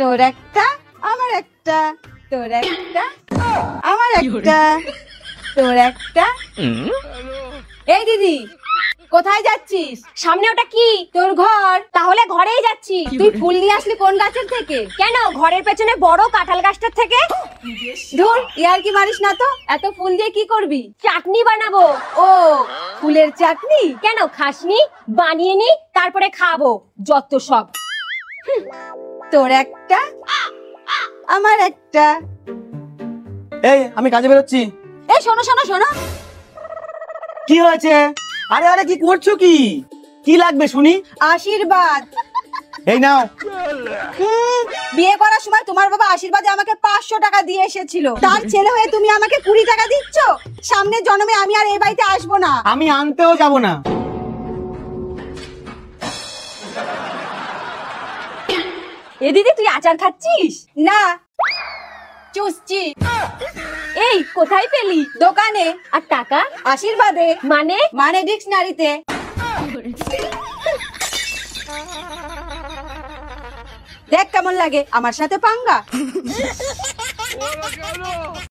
তোর একটা আমার একটা, তোর একটা আমার একটা, তোর একটা। এই দিদি, কোথায় যাচ্ছিস? সামনে ওটা কি? তোর ঘর। তাহলে ঘরেই যাচ্ছি। তুই ফুল নিয়ে আসলি কোন গাছের থেকে? কেন, ঘরের পেছনে বড় কাঁঠাল গাছটার থেকে। ধুর, ইয়ার কি মারিস না তো। এত ফুল দিয়ে কি করবি? চাটনি বানাবো। ও, ফুলের চাটনি? কেন খাসনি? বানিয়ে নি, তারপরে খাবো। যত সব। তোর একটা আমার একটা। এই আমি কাজে বেরোচ্ছি। এই শোনো শোনো শোনো, কি হয়েছে? আরে আরে কি করছো? কি কি লাগবে শুনি? আশীর্বাদ। এই নাও। বিয়ে করার সময় তোমার বাবা আশীর্বাদে আমাকে 500 টাকা দিয়ে এসেছিল। তার ছেলে হয়ে তুমি আমাকে 20 টাকা দিচ্ছ। সামনের জন্মে আমি আর এই বাড়িতে আসবো না। আমি আনতেও যাব না। এ দিদি, তুই আচার খাচ্ছিস? না, চুষছি। এই কোথায় পেলি? দোকানে। আর টাকা? আশীর্বাদে। মানে? মানে ডিকশনারিতে। দেখ কেমন লাগে আমার সাথে পাঙ্গা।